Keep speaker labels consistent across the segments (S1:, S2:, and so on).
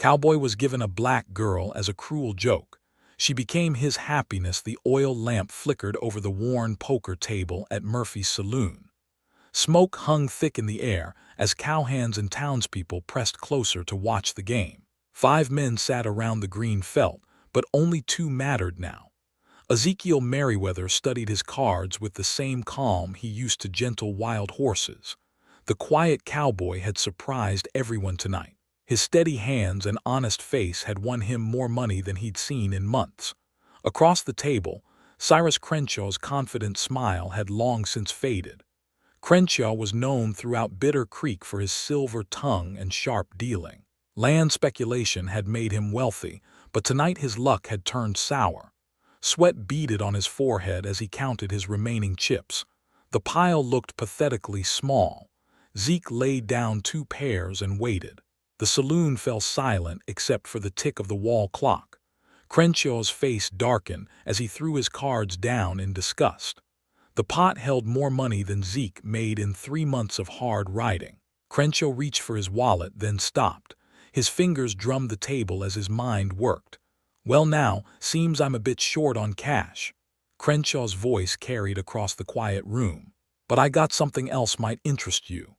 S1: Cowboy was given a black girl as a cruel joke. She became his happiness. The oil lamp flickered over the worn poker table at Murphy's saloon. Smoke hung thick in the air as cowhands and townspeople pressed closer to watch the game. 5 men sat around the green felt, but only 2 mattered now. Ezekiel Merriweather studied his cards with the same calm he used to gentle wild horses. The quiet cowboy had surprised everyone tonight. His steady hands and honest face had won him more money than he'd seen in months. Across the table, Cyrus Crenshaw's confident smile had long since faded. Crenshaw was known throughout Bitter Creek for his silver tongue and sharp dealing. Land speculation had made him wealthy, but tonight his luck had turned sour. Sweat beaded on his forehead as he counted his remaining chips. The pile looked pathetically small. Zeke laid down 2 pairs and waited. The saloon fell silent except for the tick of the wall clock. Crenshaw's face darkened as he threw his cards down in disgust. The pot held more money than Zeke made in 3 months of hard riding. Crenshaw reached for his wallet, then stopped. His fingers drummed the table as his mind worked. "Well now, seems I'm a bit short on cash." Crenshaw's voice carried across the quiet room. "But I got something else might interest you."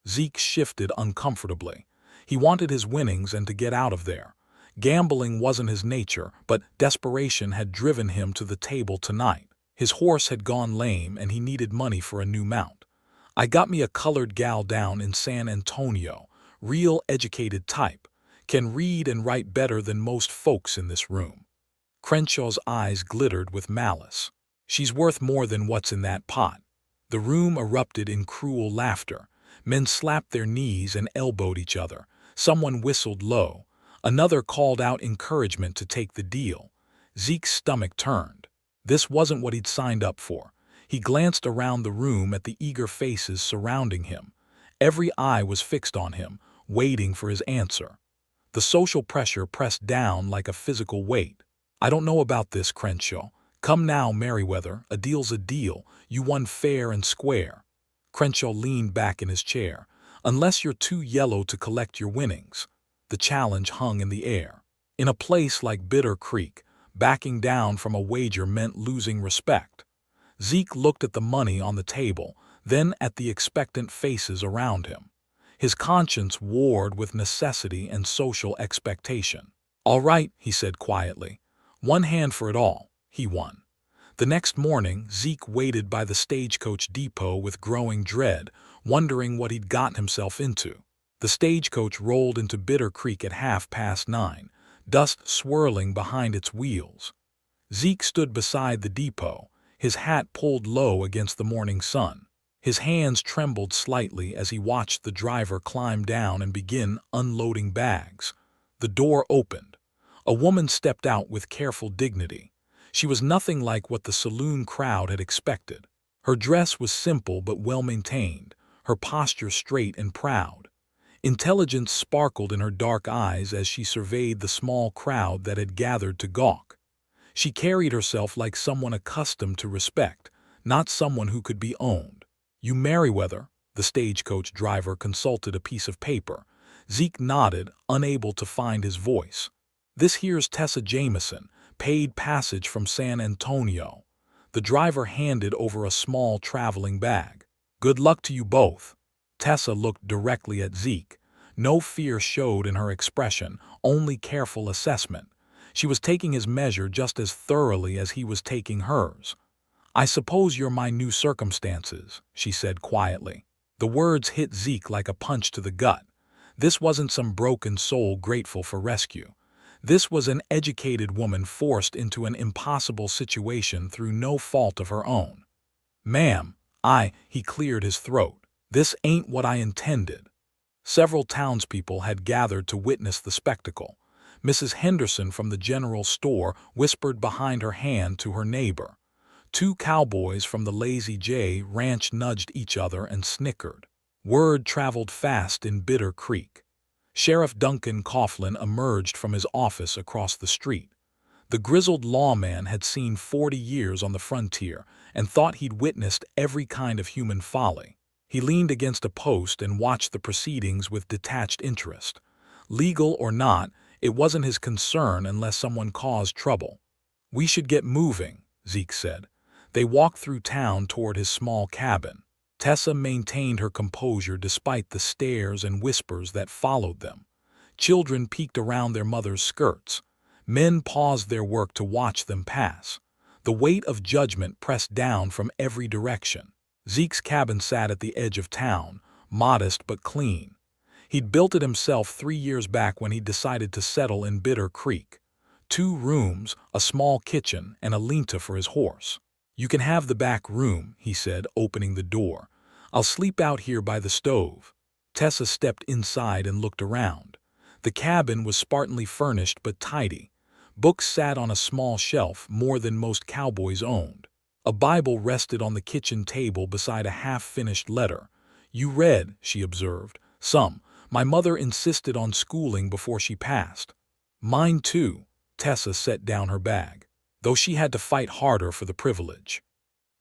S1: Zeke shifted uncomfortably. He wanted his winnings and to get out of there. Gambling wasn't his nature, but desperation had driven him to the table tonight. His horse had gone lame and he needed money for a new mount. "I got me a colored gal down in San Antonio, real educated type. Can read and write better than most folks in this room." Crenshaw's eyes glittered with malice. "She's worth more than what's in that pot." The room erupted in cruel laughter. Men slapped their knees and elbowed each other. Someone whistled low. Another called out encouragement to take the deal. Zeke's stomach turned. This wasn't what he'd signed up for. He glanced around the room at the eager faces surrounding him. Every eye was fixed on him, waiting for his answer. The social pressure pressed down like a physical weight. "I don't know about this, Crenshaw. Come now, Merriweather, a deal's a deal. You won fair and square." Crenshaw leaned back in his chair. "Unless you're too yellow to collect your winnings." The challenge hung in the air. In a place like Bitter Creek, backing down from a wager meant losing respect. Zeke looked at the money on the table, then at the expectant faces around him. His conscience warred with necessity and social expectation. "All right," he said quietly. "One hand for it all." He won. The next morning, Zeke waited by the stagecoach depot with growing dread, wondering what he'd gotten himself into. The stagecoach rolled into Bitter Creek at 9:30, dust swirling behind its wheels. Zeke stood beside the depot, his hat pulled low against the morning sun. His hands trembled slightly as he watched the driver climb down and begin unloading bags. The door opened. A woman stepped out with careful dignity. She was nothing like what the saloon crowd had expected. Her dress was simple but well-maintained, her posture straight and proud. Intelligence sparkled in her dark eyes as she surveyed the small crowd that had gathered to gawk. She carried herself like someone accustomed to respect, not someone who could be owned. "You Merriweather?" The stagecoach driver consulted a piece of paper. Zeke nodded, unable to find his voice. "This here's Tessa Jameson, paid passage from San Antonio." The driver handed over a small traveling bag. "Good luck to you both." Tessa looked directly at Zeke. No fear showed in her expression, only careful assessment. She was taking his measure just as thoroughly as he was taking hers. "I suppose you're my new circumstances," she said quietly. The words hit Zeke like a punch to the gut. This wasn't some broken soul grateful for rescue. This was an educated woman forced into an impossible situation through no fault of her own. "Ma'am, he cleared his throat. "This ain't what I intended." Several townspeople had gathered to witness the spectacle. Mrs. Henderson from the general store whispered behind her hand to her neighbor. 2 cowboys from the Lazy J ranch nudged each other and snickered. Word traveled fast in Bitter Creek. Sheriff Duncan Coughlin emerged from his office across the street. The grizzled lawman had seen 40 years on the frontier and thought he'd witnessed every kind of human folly. He leaned against a post and watched the proceedings with detached interest. Legal or not, It wasn't his concern unless someone caused trouble. "We should get moving," Zeke said. They walked through town toward his small cabin. Tessa maintained her composure despite the stares and whispers that followed them. Children peeked around their mothers' skirts. Men paused their work to watch them pass. The weight of judgment pressed down from every direction. Zeke's cabin sat at the edge of town, modest but clean. He'd built it himself 3 years back when he decided to settle in Bitter Creek. 2 rooms, a small kitchen, and a linta for his horse. "You can have the back room," he said, opening the door. "I'll sleep out here by the stove." Tessa stepped inside and looked around. The cabin was spartanly furnished but tidy. Books sat on a small shelf, more than most cowboys owned. A Bible rested on the kitchen table beside a half-finished letter. "You read," she observed. "Some. My mother insisted on schooling before she passed." "Mine too." Tessa set down her bag, though she had to fight harder for the privilege.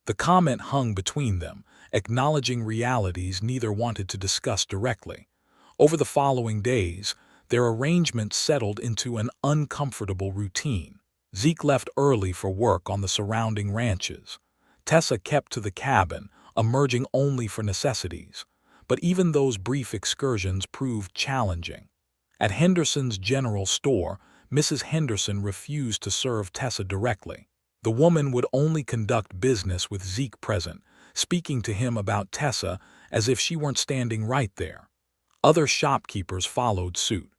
S1: The comment hung between them, acknowledging realities neither wanted to discuss directly. Over the following days, their arrangement settled into an uncomfortable routine. Zeke left early for work on the surrounding ranches. Tessa kept to the cabin, emerging only for necessities. But even those brief excursions proved challenging. At Henderson's general store, Mrs. Henderson refused to serve Tessa directly. The woman would only conduct business with Zeke present, speaking to him about Tessa as if she weren't standing right there. Other shopkeepers followed suit.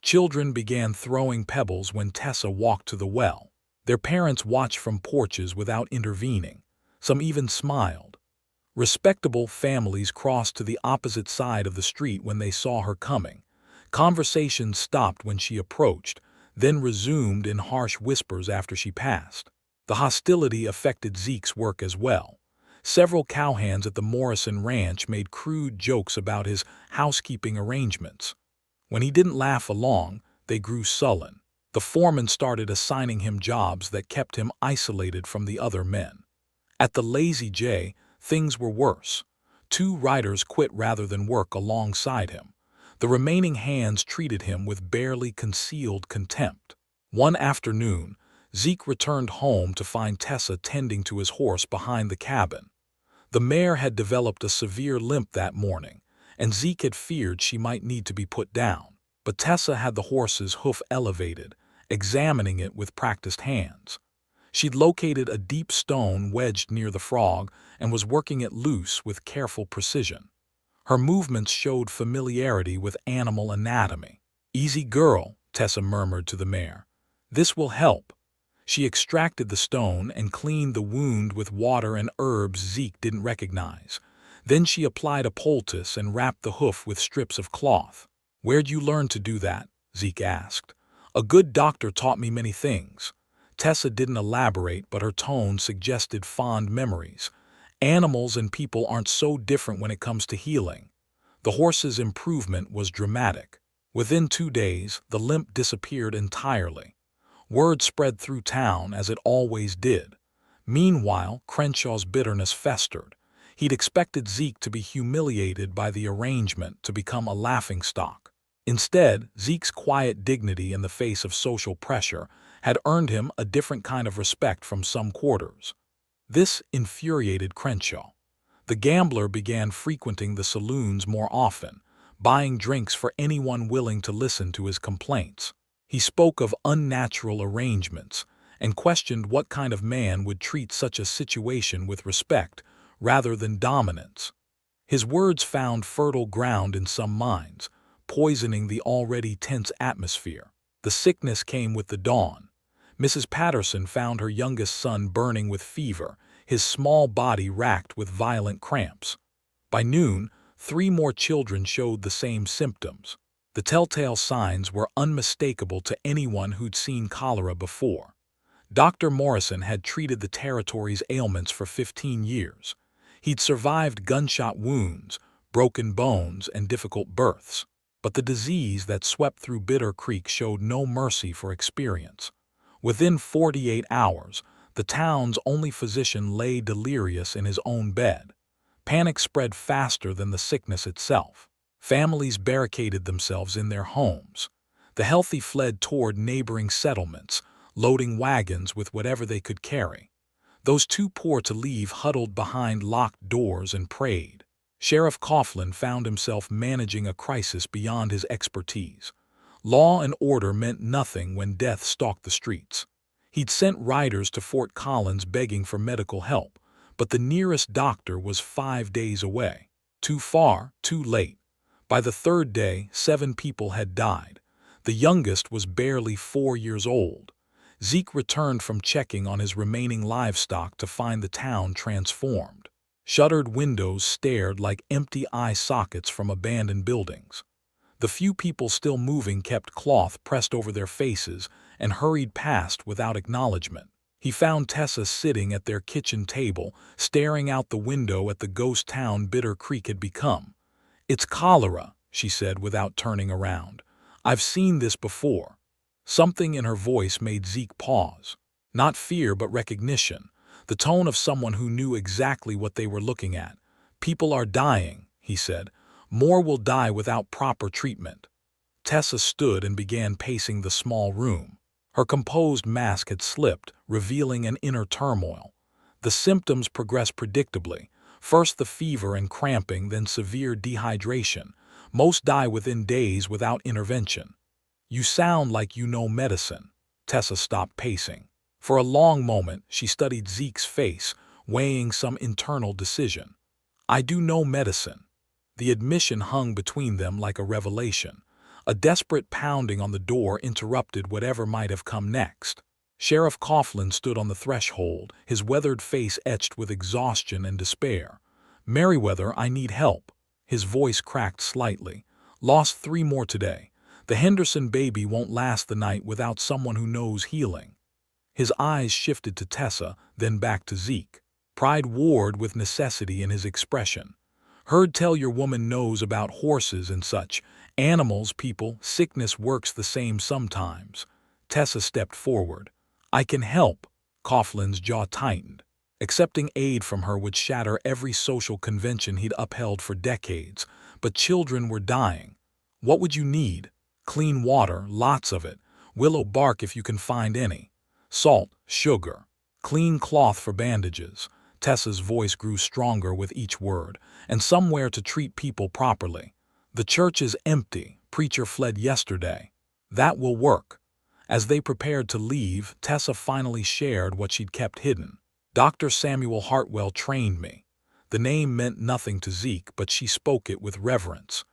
S1: Children began throwing pebbles when Tessa walked to the well. Their parents watched from porches without intervening. Some even smiled. Respectable families crossed to the opposite side of the street when they saw her coming. Conversations stopped when she approached, then resumed in harsh whispers after she passed. The hostility affected Zeke's work as well. Several cowhands at the Morrison Ranch made crude jokes about his housekeeping arrangements. When he didn't laugh along, they grew sullen. The foreman started assigning him jobs that kept him isolated from the other men. At the Lazy J, things were worse. 2 riders quit rather than work alongside him. The remaining hands treated him with barely concealed contempt. One afternoon, Zeke returned home to find Tessa tending to his horse behind the cabin. The mare had developed a severe limp that morning, and Zeke had feared she might need to be put down. But Tessa had the horse's hoof elevated, examining it with practiced hands. She'd located a deep stone wedged near the frog and was working it loose with careful precision. Her movements showed familiarity with animal anatomy. "Easy girl," Tessa murmured to the mare. "This will help." She extracted the stone and cleaned the wound with water and herbs Zeke didn't recognize. Then she applied a poultice and wrapped the hoof with strips of cloth. "Where'd you learn to do that?" Zeke asked. "A good doctor taught me many things." Tessa didn't elaborate, but her tone suggested fond memories. Animals and people aren't so different when it comes to healing. The horse's improvement was dramatic. Within 2 days, the limp disappeared entirely. Word spread through town, as it always did. Meanwhile, Crenshaw's bitterness festered. He'd expected Zeke to be humiliated by the arrangement, to become a laughingstock. Instead, Zeke's quiet dignity in the face of social pressure had earned him a different kind of respect from some quarters. This infuriated Crenshaw. The gambler began frequenting the saloons more often, buying drinks for anyone willing to listen to his complaints. He spoke of unnatural arrangements and questioned what kind of man would treat such a situation with respect rather than dominance. His words found fertile ground in some minds, poisoning the already tense atmosphere. The sickness came with the dawn. Mrs. Patterson found her youngest son burning with fever, his small body racked with violent cramps. By noon, 3 more children showed the same symptoms. The telltale signs were unmistakable to anyone who'd seen cholera before. Dr. Morrison had treated the territory's ailments for 15 years. He'd survived gunshot wounds, broken bones, and difficult births. But the disease that swept through Bitter Creek showed no mercy for experience. Within 48 hours, the town's only physician lay delirious in his own bed. Panic spread faster than the sickness itself. Families barricaded themselves in their homes. The healthy fled toward neighboring settlements, loading wagons with whatever they could carry. Those too poor to leave huddled behind locked doors and prayed. Sheriff Coughlin found himself managing a crisis beyond his expertise. Law and order meant nothing when death stalked the streets. He'd sent riders to Fort Collins begging for medical help, but the nearest doctor was 5 days away. Too far, too late. By the third day, 7 people had died. The youngest was barely 4 years old. Zeke returned from checking on his remaining livestock to find the town transformed. Shuttered windows stared like empty eye sockets from abandoned buildings. The few people still moving kept cloth pressed over their faces and hurried past without acknowledgement. He found Tessa sitting at their kitchen table, staring out the window at the ghost town Bitter Creek had become. "It's cholera," she said without turning around. "I've seen this before." Something in her voice made Zeke pause. Not fear, but recognition. The tone of someone who knew exactly what they were looking at. "People are dying," he said. "More will die without proper treatment." Tessa stood and began pacing the small room. Her composed mask had slipped, revealing an inner turmoil. The symptoms progressed predictably. First the fever and cramping, then severe dehydration. Most die within days without intervention. "You sound like you know medicine." Tessa stopped pacing. For a long moment, she studied Zeke's face, weighing some internal decision. "I do know medicine." The admission hung between them like a revelation. A desperate pounding on the door interrupted whatever might have come next. Sheriff Coughlin stood on the threshold, his weathered face etched with exhaustion and despair. "Merriweather, I need help." His voice cracked slightly. "Lost 3 more today. The Henderson baby won't last the night without someone who knows healing." His eyes shifted to Tessa, then back to Zeke. Pride warred with necessity in his expression. "Heard tell your woman knows about horses and such. Animals, people, sickness works the same sometimes." Tessa stepped forward. "I can help." Coughlin's jaw tightened. Accepting aid from her would shatter every social convention he'd upheld for decades. But children were dying. "What would you need?" "Clean water, lots of it. Willow bark if you can find any. Salt, sugar. Clean cloth for bandages." Tessa's voice grew stronger with each word. "And somewhere to treat people properly. The church is empty. Preacher fled yesterday." "That will work." As they prepared to leave, Tessa finally shared what she'd kept hidden. "Dr. Samuel Hartwell trained me." The name meant nothing to Zeke, but she spoke it with reverence.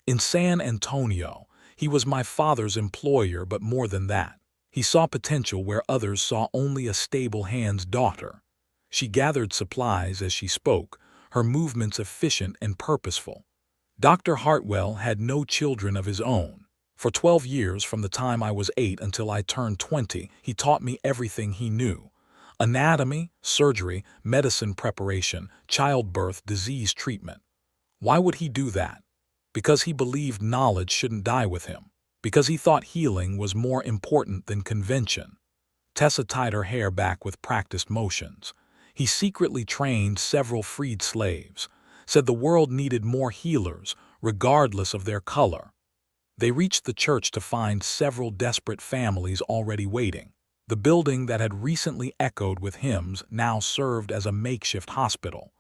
S1: "In San Antonio. He was my father's employer, but more than that. He saw potential where others saw only a stable hand's daughter." She gathered supplies as she spoke, her movements efficient and purposeful. "Dr. Hartwell had no children of his own. For 12 years, from the time I was 8 until I turned 20, he taught me everything he knew. Anatomy, surgery, medicine preparation, childbirth, disease treatment." Why would he do that? Because he believed knowledge shouldn't die with him. Because he thought healing was more important than convention. Tessa tied her hair back with practiced motions. "He secretly trained several freed slaves. Said the world needed more healers, regardless of their color." They reached the church to find several desperate families already waiting. The building that had recently echoed with hymns now served as a makeshift hospital.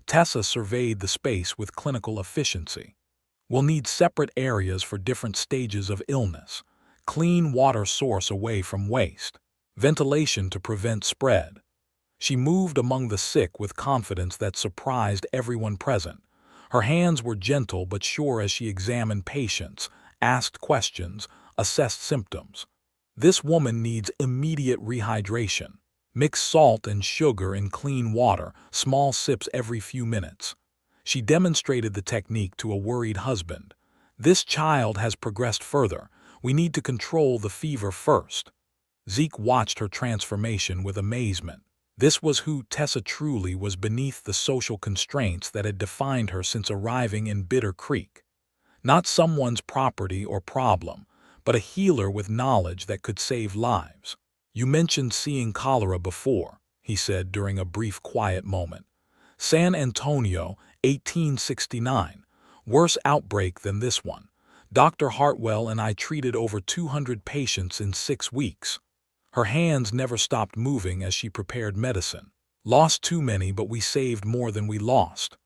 S1: Tessa surveyed the space with clinical efficiency. "We'll need separate areas for different stages of illness. Clean water source away from waste. Ventilation to prevent spread." She moved among the sick with confidence that surprised everyone present. Her hands were gentle but sure as she examined patients, asked questions, assessed symptoms. "This woman needs immediate rehydration. Mix salt and sugar in clean water, small sips every few minutes." She demonstrated the technique to a worried husband. "This child has progressed further. We need to control the fever first." Zeke watched her transformation with amazement. This was who Tessa truly was beneath the social constraints that had defined her since arriving in Bitter Creek. Not someone's property or problem, but a healer with knowledge that could save lives. "You mentioned seeing cholera before," he said during a brief quiet moment. "San Antonio, 1869. Worse outbreak than this one. Dr. Hartwell and I treated over 200 patients in 6 weeks. Her hands never stopped moving as she prepared medicine. Lost too many, but we saved more than we lost.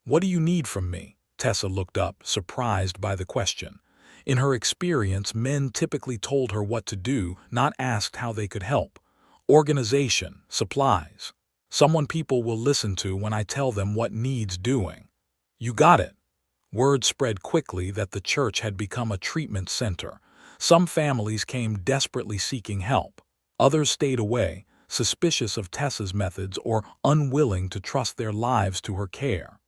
S1: What do you need from me? Tessa looked up, surprised by the question. In her experience, men typically told her what to do, not asked how they could help. Organization, supplies. Someone people will listen to when I tell them what needs doing. You got it. Word spread quickly that the church had become a treatment center. Some families came desperately seeking help. Others stayed away, suspicious of Tessa's methods or unwilling to trust their lives to her care.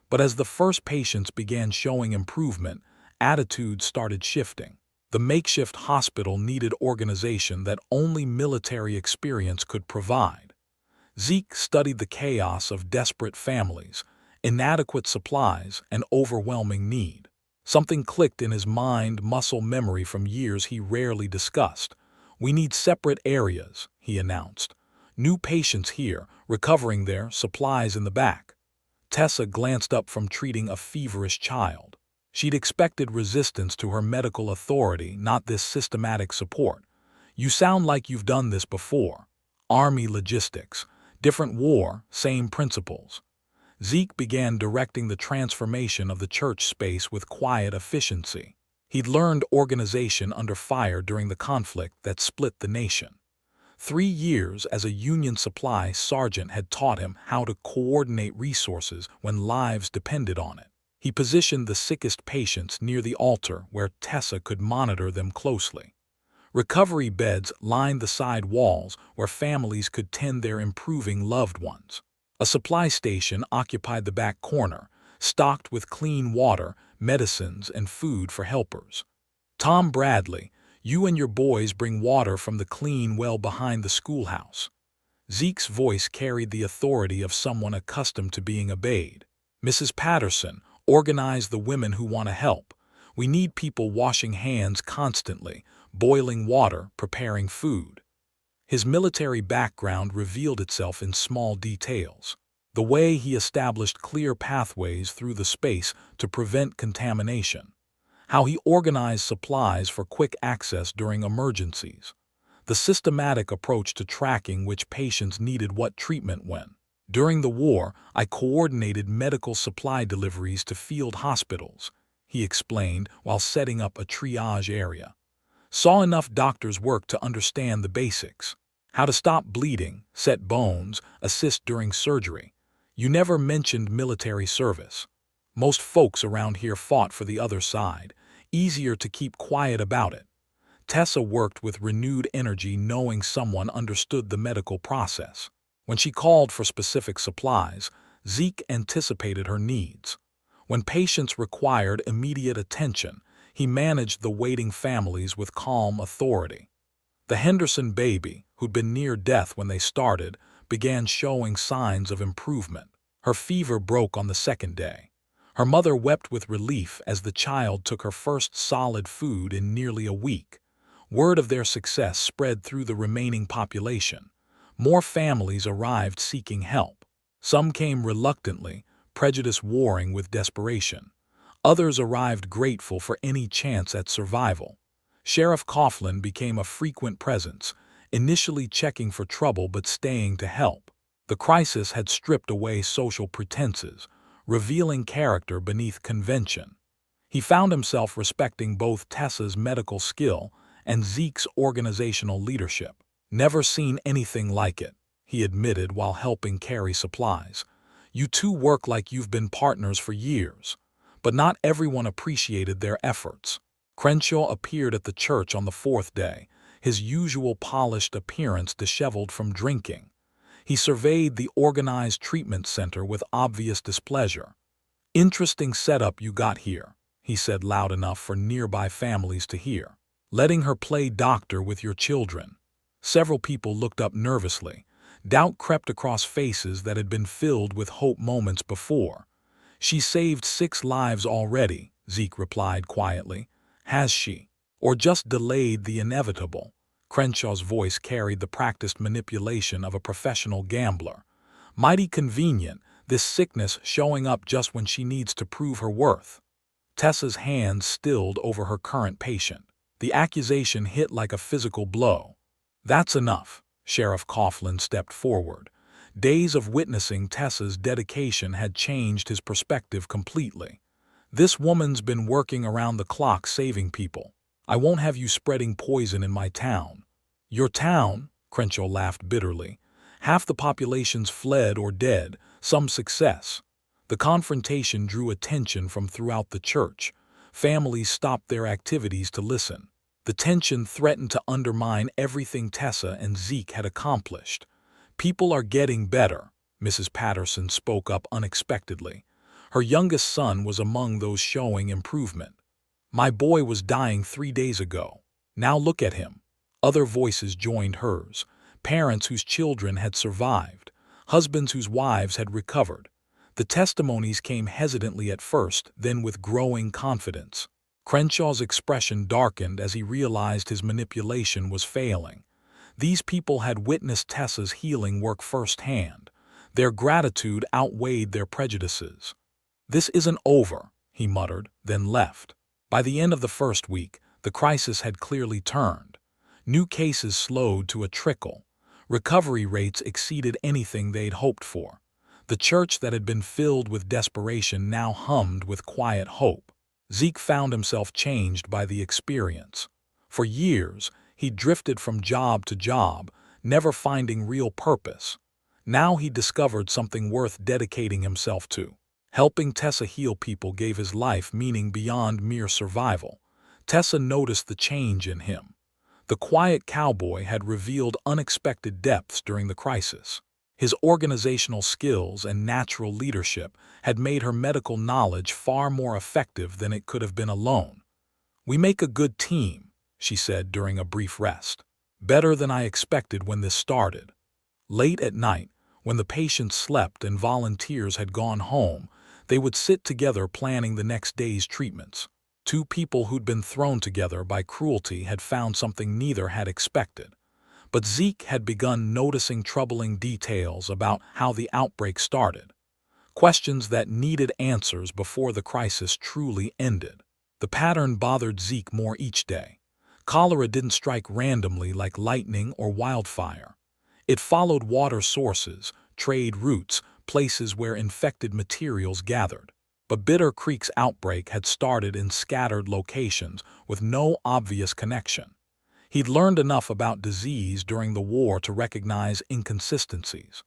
S1: But as the first patients began showing improvement, attitudes started shifting. The makeshift hospital needed organization that only military experience could provide. Zeke studied the chaos of desperate families, inadequate supplies, and overwhelming need. Something clicked in his mind, muscle memory from years he rarely discussed. We need separate areas, he announced. New patients here, recovering there, supplies in the back. Tessa glanced up from treating a feverish child. She'd expected resistance to her medical authority, not this systematic support. You sound like you've done this before. Army logistics. Different war, same principles. Zeke began directing the transformation of the church space with quiet efficiency. He'd learned organization under fire during the conflict that split the nation. 3 years as a Union supply sergeant had taught him how to coordinate resources when lives depended on it. He positioned the sickest patients near the altar where Tessa could monitor them closely. Recovery beds lined the side walls where families could tend their improving loved ones. A supply station occupied the back corner, stocked with clean water, medicines, and food for helpers. Tom Bradley, you and your boys bring water from the clean well behind the schoolhouse. Zeke's voice carried the authority of someone accustomed to being obeyed. Mrs. Patterson, organize the women who want to help. We need people washing hands constantly, boiling water, preparing food. His military background revealed itself in small details. The way he established clear pathways through the space to prevent contamination. How he organized supplies for quick access during emergencies. The systematic approach to tracking which patients needed what treatment when. During the war, I coordinated medical supply deliveries to field hospitals, he explained while setting up a triage area. Saw enough doctors work to understand the basics. How to stop bleeding, set bones, assist during surgery. You never mentioned military service. Most folks around here fought for the other side. Easier to keep quiet about it. Tessa worked with renewed energy knowing someone understood the medical process. When she called for specific supplies, Zeke anticipated her needs. When patients required immediate attention, he managed the waiting families with calm authority. The Henderson baby, who'd been near death when they started, began showing signs of improvement. Her fever broke on the second day. Her mother wept with relief as the child took her first solid food in nearly a week. Word of their success spread through the remaining population. More families arrived seeking help. Some came reluctantly, prejudice warring with desperation. Others arrived grateful for any chance at survival. Sheriff Coughlin became a frequent presence, initially checking for trouble but staying to help. The crisis had stripped away social pretenses, revealing character beneath convention. He found himself respecting both Tessa's medical skill and Zeke's organizational leadership. Never seen anything like it, he admitted while helping carry supplies. You two work like you've been partners for years. But not everyone appreciated their efforts. Crenshaw appeared at the church on the fourth day, his usual polished appearance disheveled from drinking. He surveyed the organized treatment center with obvious displeasure. Interesting setup you got here, he said loud enough for nearby families to hear. Letting her play doctor with your children. Several people looked up nervously. Doubt crept across faces that had been filled with hope moments before. She saved 6 lives already, Zeke replied quietly. Has she? Or just delayed the inevitable? Crenshaw's voice carried the practiced manipulation of a professional gambler. Mighty convenient, this sickness showing up just when she needs to prove her worth. Tessa's hands stilled over her current patient. The accusation hit like a physical blow. "That's enough." Sheriff Coughlin stepped forward. Days of witnessing Tessa's dedication had changed his perspective completely. "This woman's been working around the clock saving people. I won't have you spreading poison in my town." "Your town?" Crenshaw laughed bitterly. "Half the population's fled or dead, some success." The confrontation drew attention from throughout the church. Families stopped their activities to listen. The tension threatened to undermine everything Tessa and Zeke had accomplished. "People are getting better," Mrs. Patterson spoke up unexpectedly. Her youngest son was among those showing improvement. "My boy was dying 3 days ago. Now look at him." Other voices joined hers. Parents whose children had survived. Husbands whose wives had recovered. The testimonies came hesitantly at first, then with growing confidence. Crenshaw's expression darkened as he realized his manipulation was failing. These people had witnessed Tessa's healing work firsthand. Their gratitude outweighed their prejudices. "This isn't over," he muttered, then left. By the end of the first week, the crisis had clearly turned. New cases slowed to a trickle. Recovery rates exceeded anything they'd hoped for. The church that had been filled with desperation now hummed with quiet hope. Zeke found himself changed by the experience. For years, he drifted from job to job, never finding real purpose. Now he discovered something worth dedicating himself to. Helping Tessa heal people gave his life meaning beyond mere survival. Tessa noticed the change in him. The quiet cowboy had revealed unexpected depths during the crisis. His organizational skills and natural leadership had made her medical knowledge far more effective than it could have been alone. "We make a good team," she said during a brief rest. "Better than I expected when this started." Late at night, when the patients slept and volunteers had gone home, they would sit together planning the next day's treatments. Two people who'd been thrown together by cruelty had found something neither had expected. But Zeke had begun noticing troubling details about how the outbreak started. Questions that needed answers before the crisis truly ended. The pattern bothered Zeke more each day. Cholera didn't strike randomly like lightning or wildfire. It followed water sources, trade routes, places where infected materials gathered. But Bitter Creek's outbreak had started in scattered locations with no obvious connection. He'd learned enough about disease during the war to recognize inconsistencies.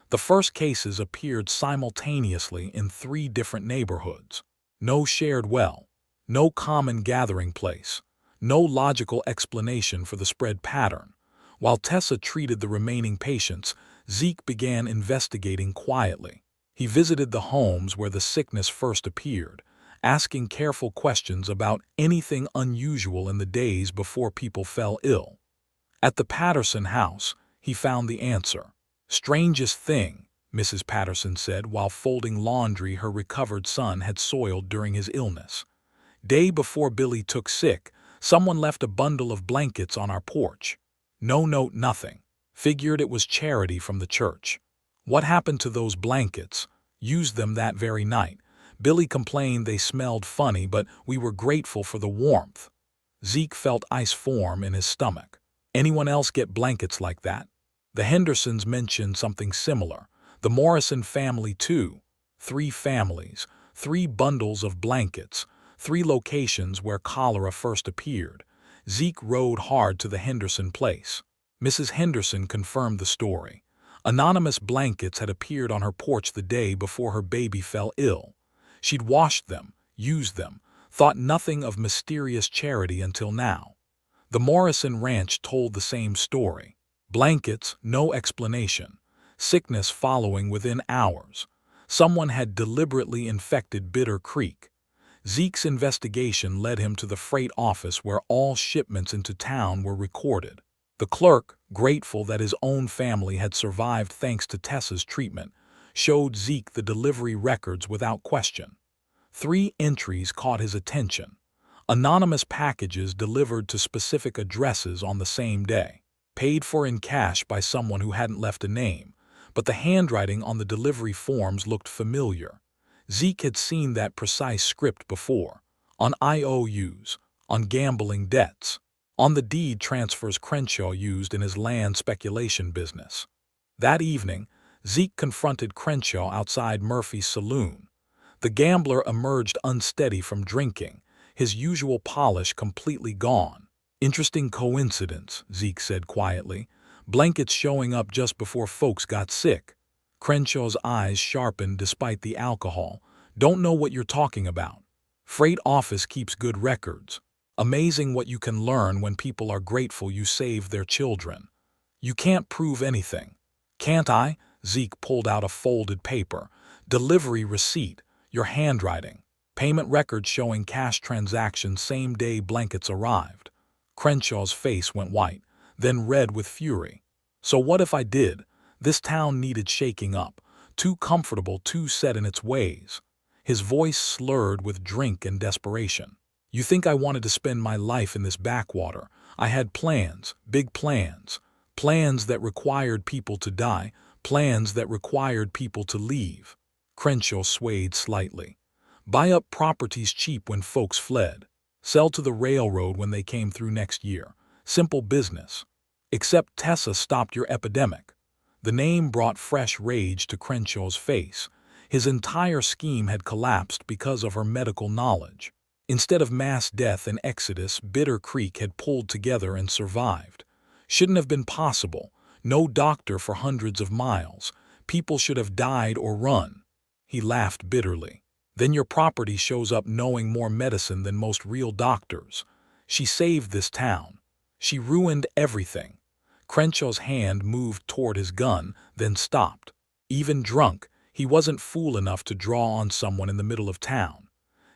S1: The first cases appeared simultaneously in 3 different neighborhoods. No shared well, no common gathering place, no logical explanation for the spread pattern. While Tessa treated the remaining patients, Zeke began investigating quietly. He visited the homes where the sickness first appeared, asking careful questions about anything unusual in the days before people fell ill. At the Patterson house, he found the answer. "Strangest thing," Mrs. Patterson said while folding laundry her recovered son had soiled during his illness. "Day before Billy took sick, someone left a bundle of blankets on our porch. No note, nothing. Figured it was charity from the church. What happened to those blankets? Used them that very night. Billy complained they smelled funny, but we were grateful for the warmth." Zeke felt ice form in his stomach. "Anyone else get blankets like that?" The Hendersons mentioned something similar. The Morrison family too. 3 families, 3 bundles of blankets, 3 locations where cholera first appeared. Zeke rode hard to the Henderson place. Mrs. Henderson confirmed the story. Anonymous blankets had appeared on her porch the day before her baby fell ill. She'd washed them, used them, thought nothing of mysterious charity until now. The Morrison Ranch told the same story. Blankets, no explanation. Sickness following within hours. Someone had deliberately infected Bitter Creek. Zeke's investigation led him to the freight office where all shipments into town were recorded. The clerk, grateful that his own family had survived thanks to Tessa's treatment, showed Zeke the delivery records without question. 3 entries caught his attention. Anonymous packages delivered to specific addresses on the same day. Paid for in cash by someone who hadn't left a name, but the handwriting on the delivery forms looked familiar. Zeke had seen that precise script before. on IOUs, on gambling debts, on the deed transfers Crenshaw used in his land speculation business. That evening, Zeke confronted Crenshaw outside Murphy's saloon. The gambler emerged unsteady from drinking, his usual polish completely gone. "Interesting coincidence," Zeke said quietly. "Blankets showing up just before folks got sick." Crenshaw's eyes sharpened despite the alcohol. "Don't know what you're talking about. Freight office keeps good records. Amazing what you can learn when people are grateful you saved their children." "You can't prove anything." "Can't I?" Zeke pulled out a folded paper. "Delivery receipt, your handwriting, payment records showing cash transactions same day blankets arrived." Crenshaw's face went white, then red with fury. "So what if I did? This town needed shaking up. Too comfortable, too set in its ways." His voice slurred with drink and desperation. "You think I wanted to spend my life in this backwater? I had plans, big plans. Plans that required people to die, plans that required people to leave." Crenshaw swayed slightly. "Buy up properties cheap when folks fled. Sell to the railroad when they came through next year. Simple business. Except Tessa stopped your epidemic." The name brought fresh rage to Crenshaw's face. His entire scheme had collapsed because of her medical knowledge. Instead of mass death and exodus, Bitter Creek had pulled together and survived. Shouldn't have been possible. No doctor for hundreds of miles. People should have died or run. He laughed bitterly. "Then your property shows up knowing more medicine than most real doctors. She saved this town. She ruined everything." Crenshaw's hand moved toward his gun, then stopped. Even drunk, he wasn't fool enough to draw on someone in the middle of town.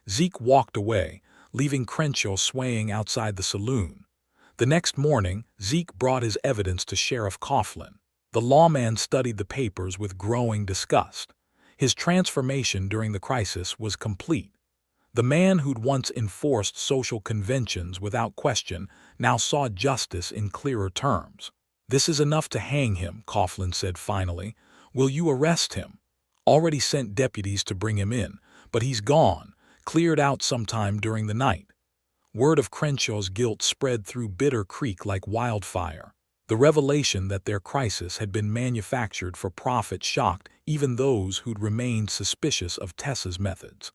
S1: Zeke walked away, leaving Crenshaw swaying outside the saloon. The next morning, Zeke brought his evidence to Sheriff Coughlin. The lawman studied the papers with growing disgust. His transformation during the crisis was complete. The man who'd once enforced social conventions without question now saw justice in clearer terms. "This is enough to hang him," Coughlin said finally. "Will you arrest him?" "Already sent deputies to bring him in, but he's gone, cleared out sometime during the night." Word of Crenshaw's guilt spread through Bitter Creek like wildfire. The revelation that their crisis had been manufactured for profit shocked even those who'd remained suspicious of Tessa's methods.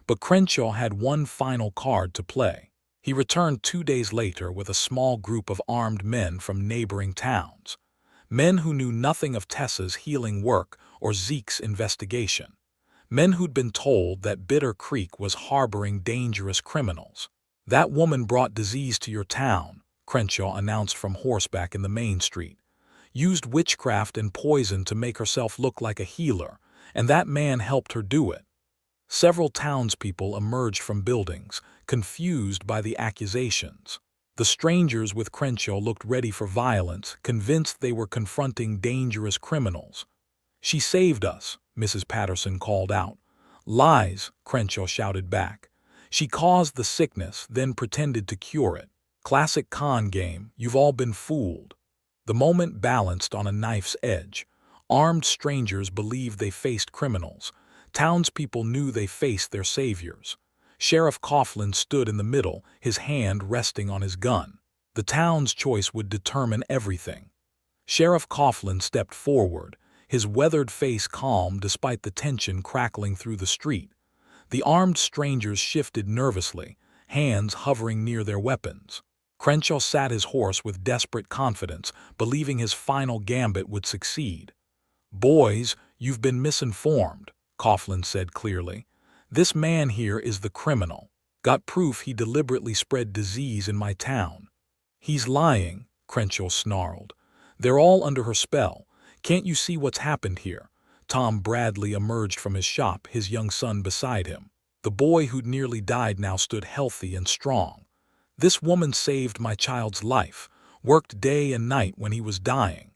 S1: But Crenshaw had one final card to play. He returned 2 days later with a small group of armed men from neighboring towns. Men who knew nothing of Tessa's healing work or Zeke's investigation. Men who'd been told that Bitter Creek was harboring dangerous criminals. "That woman brought disease to your town," Crenshaw announced from horseback in the main street. "Used witchcraft and poison to make herself look like a healer, and that man helped her do it." Several townspeople emerged from buildings, confused by the accusations. The strangers with Crenshaw looked ready for violence, convinced they were confronting dangerous criminals. "She saved us," Mrs. Patterson called out. "Lies," Crenshaw shouted back. "She caused the sickness, then pretended to cure it. Classic con game, you've all been fooled." The moment balanced on a knife's edge. Armed strangers believed they faced criminals. Townspeople knew they faced their saviors. Sheriff Coughlin stood in the middle, his hand resting on his gun. The town's choice would determine everything. Sheriff Coughlin stepped forward, his weathered face calm despite the tension crackling through the street. The armed strangers shifted nervously, hands hovering near their weapons. Crenshaw sat his horse with desperate confidence, believing his final gambit would succeed. "Boys, you've been misinformed," Coughlin said clearly. "This man here is the criminal. Got proof he deliberately spread disease in my town." "He's lying," Crenshaw snarled. "They're all under her spell. Can't you see what's happened here?" Tom Bradley emerged from his shop, his young son beside him. The boy who'd nearly died now stood healthy and strong. "This woman saved my child's life, worked day and night when he was dying."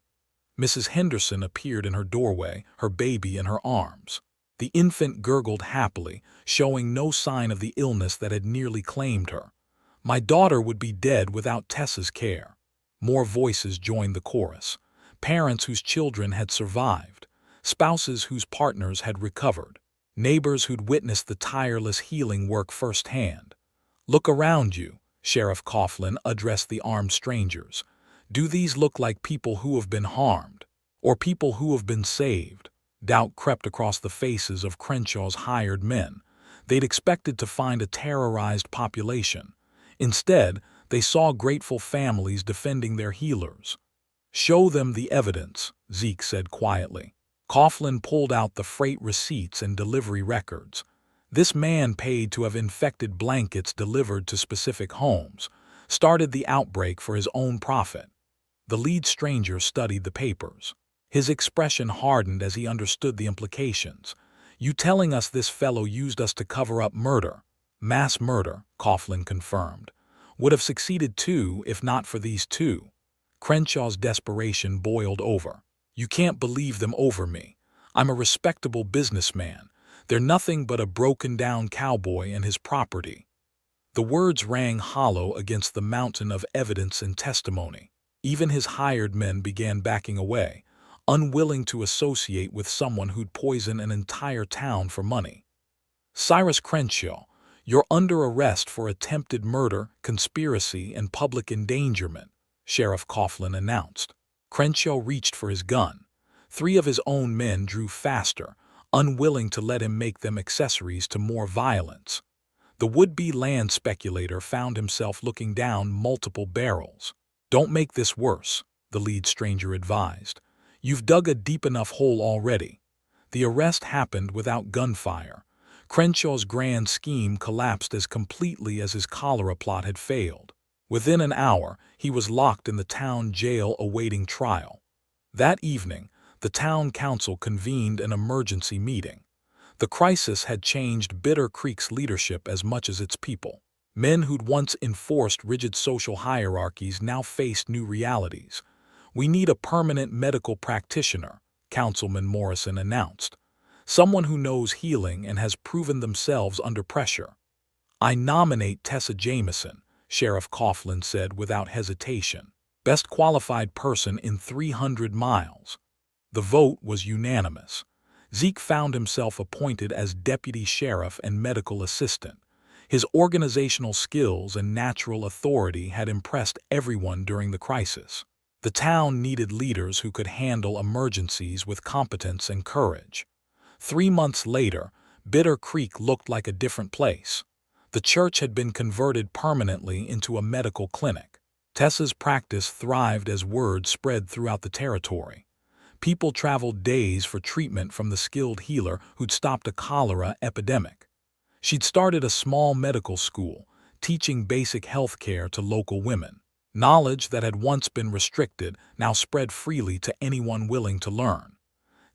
S1: Mrs. Henderson appeared in her doorway, her baby in her arms. The infant gurgled happily, showing no sign of the illness that had nearly claimed her. "My daughter would be dead without Tessa's care." More voices joined the chorus. Parents whose children had survived. Spouses whose partners had recovered. Neighbors who'd witnessed the tireless healing work firsthand. "Look around you," Sheriff Coughlin addressed the armed strangers. "Do these look like people who have been harmed? Or people who have been saved?" Doubt crept across the faces of Crenshaw's hired men. They'd expected to find a terrorized population. Instead, they saw grateful families defending their healers. "Show them the evidence," Zeke said quietly. Coughlin pulled out the freight receipts and delivery records. This man paid to have infected blankets delivered to specific homes, started the outbreak for his own profit. The lead stranger studied the papers. His expression hardened as he understood the implications. "You telling us this fellow used us to cover up murder?" "Mass murder," Coughlin confirmed. "Would have succeeded too if not for these two." Crenshaw's desperation boiled over. "You can't believe them over me. I'm a respectable businessman. They're nothing but a broken-down cowboy and his property." The words rang hollow against the mountain of evidence and testimony. Even his hired men began backing away, unwilling to associate with someone who'd poison an entire town for money. "Cyrus Crenshaw, you're under arrest for attempted murder, conspiracy, and public endangerment," Sheriff Coughlin announced. Crenshaw reached for his gun. 3 of his own men drew faster, unwilling to let him make them accessories to more violence. The would-be land speculator found himself looking down multiple barrels. "Don't make this worse," the lead stranger advised. "You've dug a deep enough hole already." The arrest happened without gunfire. Crenshaw's grand scheme collapsed as completely as his cholera plot had failed. Within an hour, he was locked in the town jail awaiting trial. That evening, the town council convened an emergency meeting. The crisis had changed Bitter Creek's leadership as much as its people. Men who'd once enforced rigid social hierarchies now faced new realities. "We need a permanent medical practitioner," Councilman Morrison announced. "Someone who knows healing and has proven themselves under pressure." "I nominate Tessa Jameson," Sheriff Coughlin said without hesitation. "Best qualified person in 300 miles. The vote was unanimous. Zeke found himself appointed as deputy sheriff and medical assistant. His organizational skills and natural authority had impressed everyone during the crisis. The town needed leaders who could handle emergencies with competence and courage. 3 months later, Bitter Creek looked like a different place. The church had been converted permanently into a medical clinic. Tessa's practice thrived as word spread throughout the territory. People traveled days for treatment from the skilled healer who'd stopped a cholera epidemic. She'd started a small medical school, teaching basic health care to local women. Knowledge that had once been restricted now spread freely to anyone willing to learn.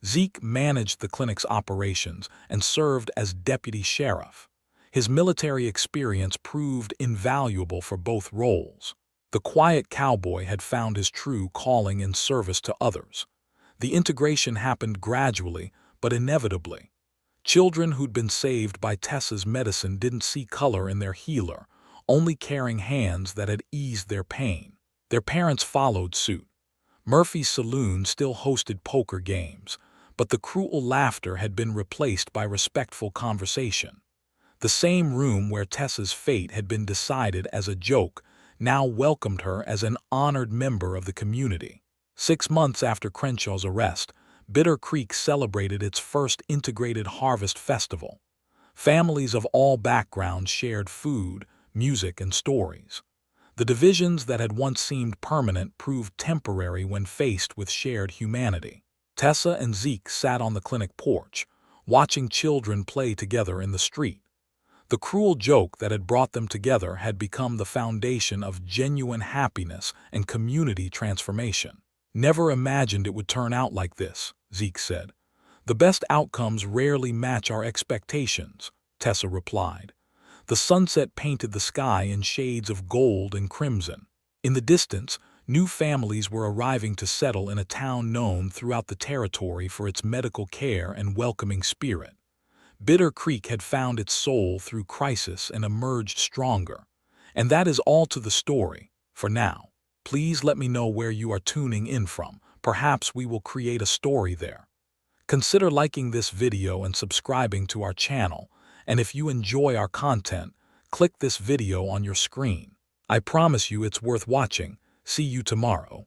S1: Zeke managed the clinic's operations and served as deputy sheriff. His military experience proved invaluable for both roles. The quiet cowboy had found his true calling in service to others. The integration happened gradually, but inevitably. Children who'd been saved by Tessa's medicine didn't see color in their healer, only caring hands that had eased their pain. Their parents followed suit. Murphy's saloon still hosted poker games, but the cruel laughter had been replaced by respectful conversation. The same room where Tessa's fate had been decided as a joke now welcomed her as an honored member of the community. 6 months after Crenshaw's arrest, Bitter Creek celebrated its first integrated harvest festival. Families of all backgrounds shared food, music, and stories. The divisions that had once seemed permanent proved temporary when faced with shared humanity. Tessa and Zeke sat on the clinic porch, watching children play together in the street. The cruel joke that had brought them together had become the foundation of genuine happiness and community transformation. "Never imagined it would turn out like this," Zeke said. "The best outcomes rarely match our expectations," Tessa replied. The sunset painted the sky in shades of gold and crimson. In the distance, new families were arriving to settle in a town known throughout the territory for its medical care and welcoming spirit. Bitter Creek had found its soul through crisis and emerged stronger. And that is all to the story, for now. Please let me know where you are tuning in from. Perhaps we will create a story there. Consider liking this video and subscribing to our channel. And if you enjoy our content, click this video on your screen. I promise you it's worth watching. See you tomorrow.